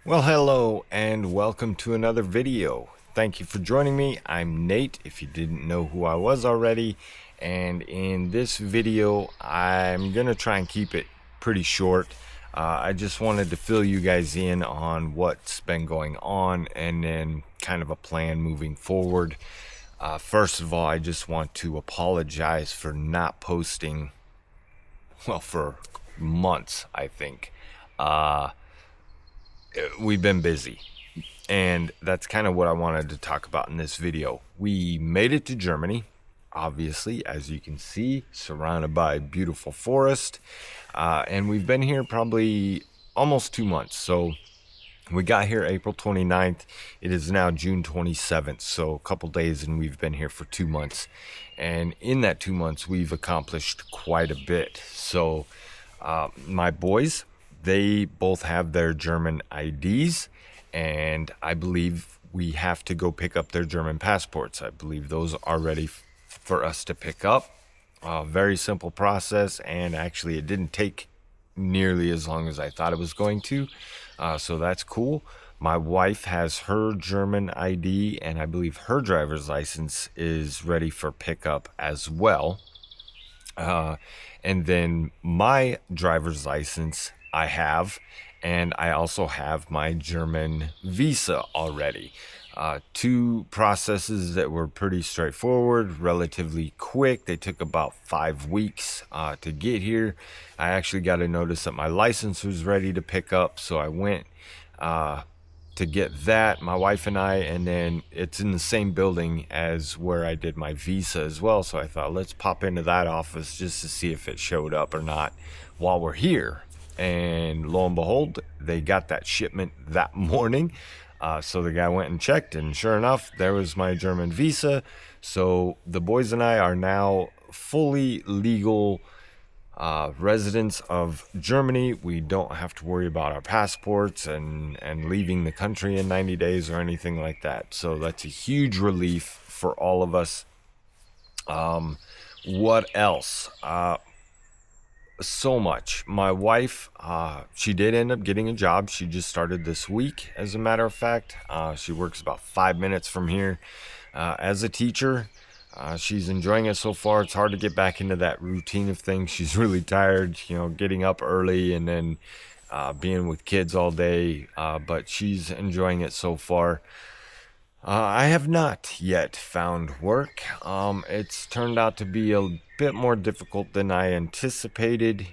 Well, hello and welcome to another video. Thank you for joining me. I'm Nate, if you didn't know who I was already. And in this video, I'm going to try and keep it pretty short. I just wanted to fill you guys in on what's been going on and then kind of a plan moving forward. First of all, I just want to apologize for not posting, well, for months, I think. We've been busy, and that's kind of what I wanted to talk about in this video. We made it to Germany, obviously, as you can see, surrounded by beautiful forest, and we've been here probably almost 2 months. So we got here April 29th. It is now June 27th, so a couple days, and we've been here for 2 months. And in that 2 months, we've accomplished quite a bit. So my boys, they both have their German IDs, and I believe we have to go pick up their German passports. I believe those are ready for us to pick up. Very simple process, and actually it didn't take nearly as long as I thought it was going to. So that's cool. My wife has her German ID, and I believe her driver's license is ready for pickup as well. And then my driver's license I have, and I also have my German visa already. Two processes that were pretty straightforward, relatively quick. They took about 5 weeks to get here. I actually got a notice that my license was ready to pick up, so I went to get that, my wife and I, and then it's in the same building as where I did my visa as well. So I thought, let's pop into that office just to see if it showed up or not while we're here. And lo and behold, they got that shipment that morning. So the guy went and checked, and sure enough, there was my German visa. So the boys and I are now fully legal residents of Germany. We don't have to worry about our passports and leaving the country in 90 days or anything like that. So that's a huge relief for all of us. What else? So much. My wife, she did end up getting a job. She just started this week, as a matter of fact. She works about 5 minutes from here as a teacher. She's enjoying it so far. It's hard to get back into that routine of things. She's really tired, getting up early and then being with kids all day, but she's enjoying it so far. I have not yet found work. It's turned out to be a bit more difficult than I anticipated.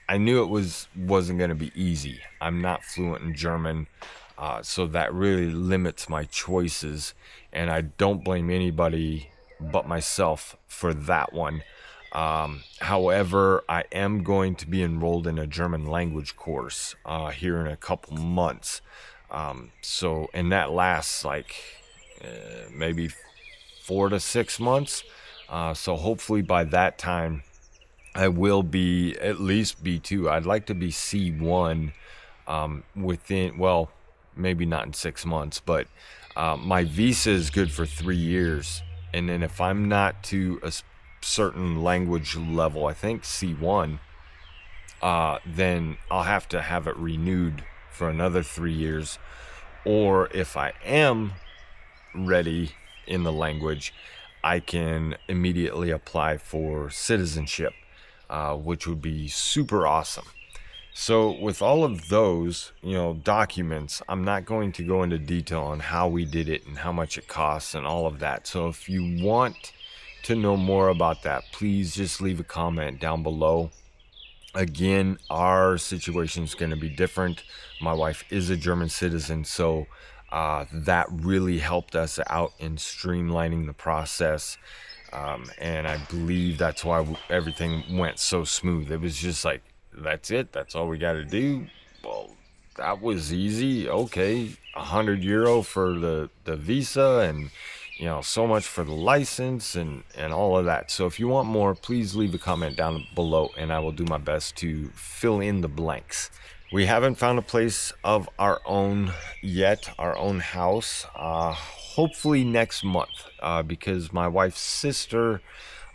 I knew it wasn't going to be easy. I'm not fluent in German, so that really limits my choices, and I don't blame anybody but myself for that one. However, I am going to be enrolled in a German language course here in a couple months. And that lasts like maybe 4 to 6 months. So hopefully by that time, I will be at least B2. I'd like to be C1 within, well, maybe not in 6 months, but my visa is good for 3 years. And then if I'm not to a certain language level, I think C1, then I'll have to have it renewed for another 3 years. Or if I am ready in the language, I can immediately apply for citizenship, which would be super awesome. So with all of those, documents, I'm not going to go into detail on how we did it and how much it costs and all of that. So if you want to know more about that, please just leave a comment down below. Again, our situation is going to be different. My wife is a German citizen, so that really helped us out in streamlining the process. And I believe that's why everything went so smooth. It was just like, that's it. That's all we got to do. Well, that was easy. Okay, €100 for the visa, and so much for the license and all of that. So if you want more, please leave a comment down below, and I will do my best to fill in the blanks. We haven't found a place of our own yet, our own house. Hopefully next month, because my wife's sister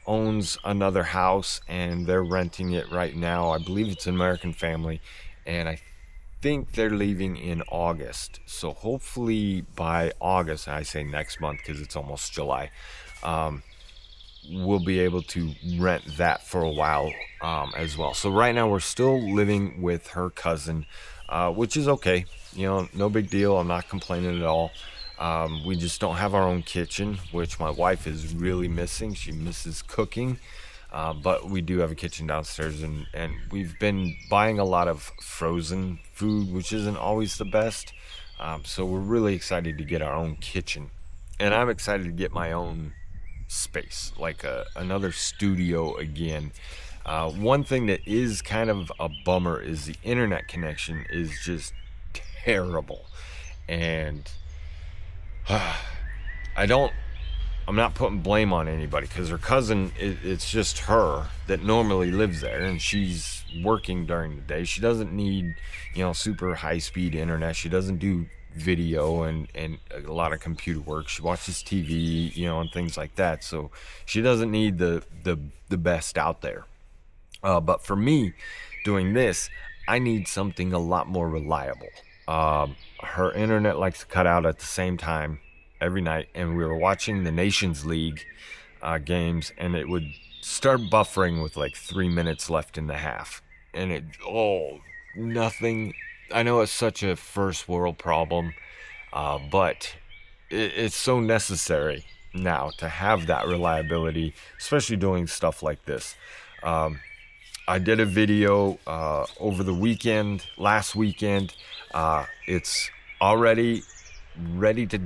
owns another house and they're renting it right now. I believe it's an American family, and I think they're leaving in August. So hopefully by August, I say next month because it's almost July, we'll be able to rent that for a while as well. So right now we're still living with her cousin, which is okay. No big deal. I'm not complaining at all. We just don't have our own kitchen, which my wife is really missing. She misses cooking. But we do have a kitchen downstairs, and we've been buying a lot of frozen food, which isn't always the best. So we're really excited to get our own kitchen. And I'm excited to get my own space, like another studio again. One thing that is kind of a bummer is the internet connection is just terrible. And I'm not putting blame on anybody because her cousin, it's just her that normally lives there, and she's working during the day. She doesn't need, super high speed internet. She doesn't do video and a lot of computer work. She watches TV, and things like that. So she doesn't need the best out there. But for me, doing this, I need something a lot more reliable. Her internet likes to cut out at the same time every night, and we were watching the Nations League games, and it would start buffering with like 3 minutes left in the half, and nothing. I know it's such a first world problem, but it's so necessary now to have that reliability, especially doing stuff like this. I did a video over the weekend, last weekend. It's already ready to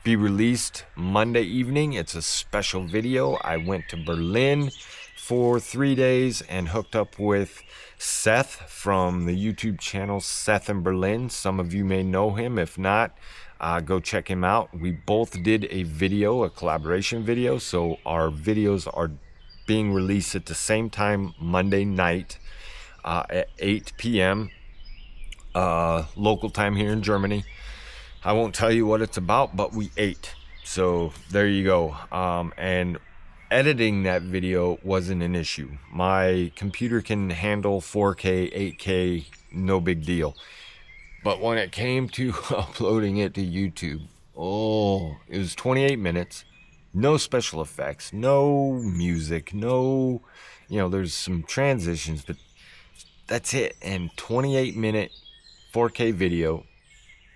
be released Monday evening. It's a special video. I went to Berlin for 3 days and hooked up with Seth from the YouTube channel Seth in Berlin. Some of you may know him. If not, go check him out. We both did a collaboration video. So our videos are being released at the same time Monday night at 8 p.m. Local time here in Germany. I won't tell you what it's about, but we ate. So there you go. And editing that video wasn't an issue. My computer can handle 4K, 8K, no big deal. But when it came to uploading it to YouTube, it was 28 minutes. No special effects, no music, no, there's some transitions, but that's it. And 28-minute 4K video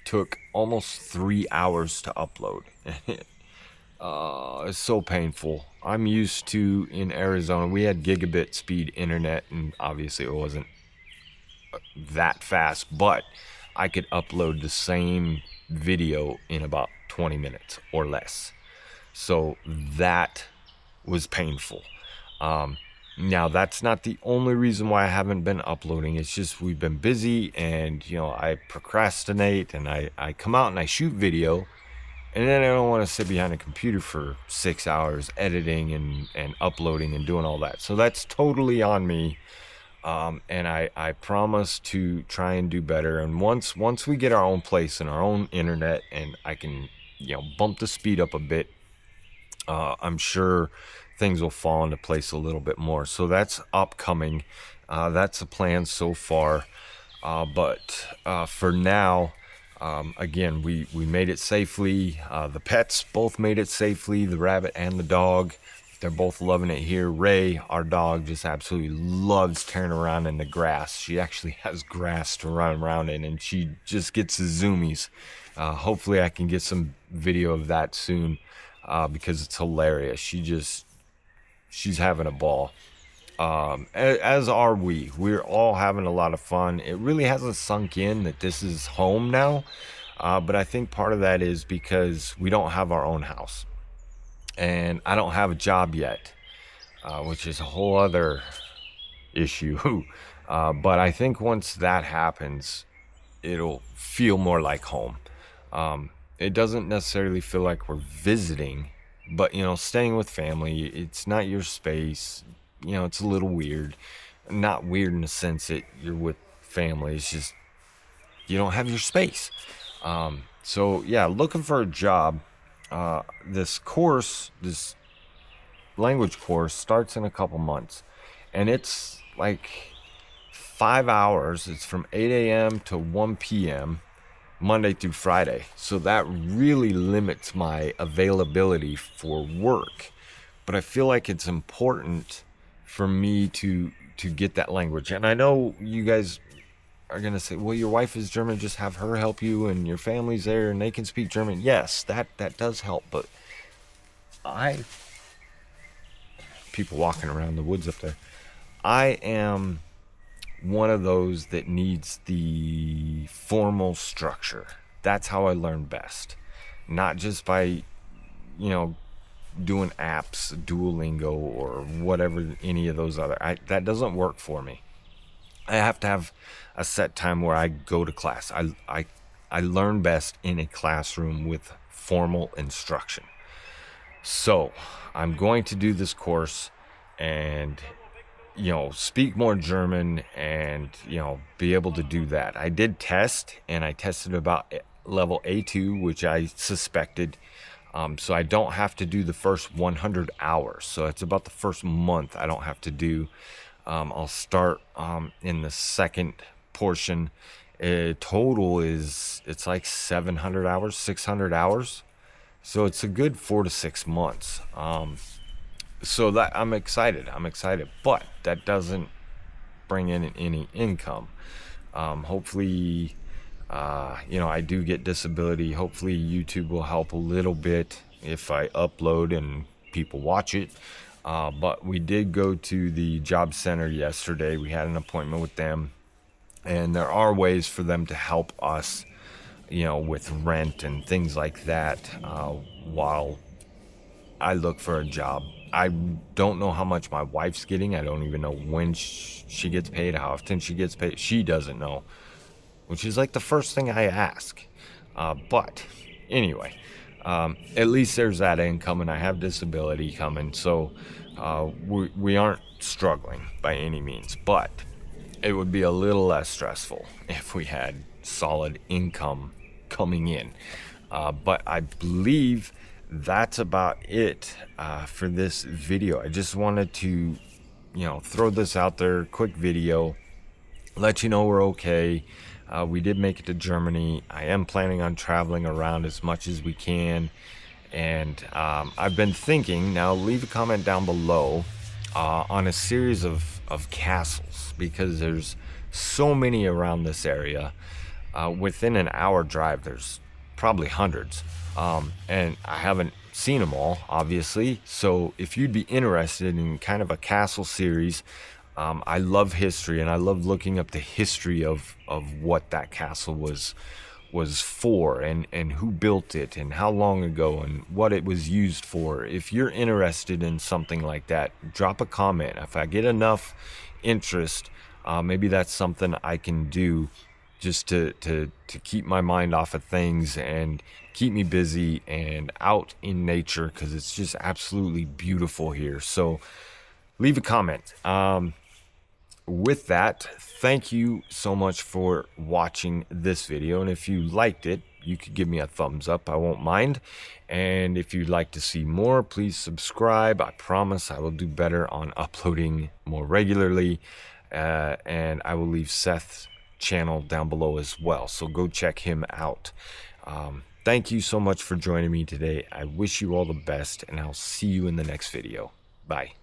took almost 3 hours to upload. It's so painful. I'm used to, in Arizona, we had gigabit speed internet, and obviously it wasn't that fast, but I could upload the same video in about 20 minutes or less. So that was painful. Now, that's not the only reason why I haven't been uploading. It's just we've been busy, and I procrastinate, and I come out and I shoot video, and then I don't want to sit behind a computer for 6 hours editing and uploading and doing all that. So that's totally on me. And I promise to try and do better. And once we get our own place and our own internet, and I can bump the speed up a bit, I'm sure things will fall into place a little bit more. So that's upcoming. That's the plan so far. But for now, again, we made it safely. The pets both made it safely, the rabbit and the dog. They're both loving it here. Ray, our dog, just absolutely loves tearing around in the grass. She actually has grass to run around in, and she just gets the zoomies. Hopefully I can get some video of that soon. Because it's hilarious. She's having a ball. As are we. We're all having a lot of fun. It really hasn't sunk in that this is home now. But I think part of that is because we don't have our own house. And I don't have a job yet, which is a whole other issue. But I think once that happens, it'll feel more like home. It doesn't necessarily feel like we're visiting, but staying with family, it's not your space. It's a little weird. Not weird in the sense that you're with family. It's just you don't have your space. So yeah, looking for a job. This language course starts in a couple months, and it's like 5 hours. It's from 8 a.m. to 1 p.m. Monday through Friday. So that really limits my availability for work. But I feel like it's important for me to get that language. And I know you guys are going to say, well, your wife is German, just have her help you, and your family's there and they can speak German. Yes, that does help. But people walking around the woods up there, I am one of those that needs the formal structure. That's how I learn best. Not just by, doing apps, Duolingo, or whatever, any of those other. That doesn't work for me. I have to have a set time where I go to class. I learn best in a classroom with formal instruction. So I'm going to do this course and speak more German and be able to do that. I did test, and I tested about level A2, which I suspected. So I don't have to do the first 100 hours. So it's about the first month I don't have to do. I'll start in the second portion. Total it's like 700 hours, 600 hours. So it's a good 4 to 6 months. So that I'm excited, but that doesn't bring in any income. Hopefully, I do get disability. Hopefully YouTube will help a little bit if I upload and people watch it. But we did go to the job center yesterday. We had an appointment with them, and there are ways for them to help us, with rent and things like that, while I look for a job. I don't know how much my wife's getting. I don't even know when she gets paid, how often she gets paid. She doesn't know, which is like the first thing I ask. But anyway, at least there's that income, and I have disability coming. So we aren't struggling by any means, but it would be a little less stressful if we had solid income coming in. But I believe that's about it for this video. I just wanted to, throw this out there, quick video, let you know we're okay. We did make it to Germany. I am planning on traveling around as much as we can. And I've been thinking, now leave a comment down below on a series of castles, because there's so many around this area. Within an hour drive, there's probably hundreds. And I haven't seen them all, obviously. So if you'd be interested in kind of a castle series, I love history, and I love looking up the history of what that castle was for, and who built it, and how long ago, and what it was used for. If you're interested in something like that, drop a comment. If I get enough interest, maybe that's something I can do, just to keep my mind off of things and keep me busy and out in nature, because it's just absolutely beautiful here. So leave a comment. With that, thank you so much for watching this video, and if you liked it, you could give me a thumbs up. I won't mind. And if you'd like to see more, please subscribe. I promise I will do better on uploading more regularly, and I will leave Seth's channel down below as well, so go check him out. Thank you so much for joining me today. I wish you all the best, and I'll see you in the next video. Bye.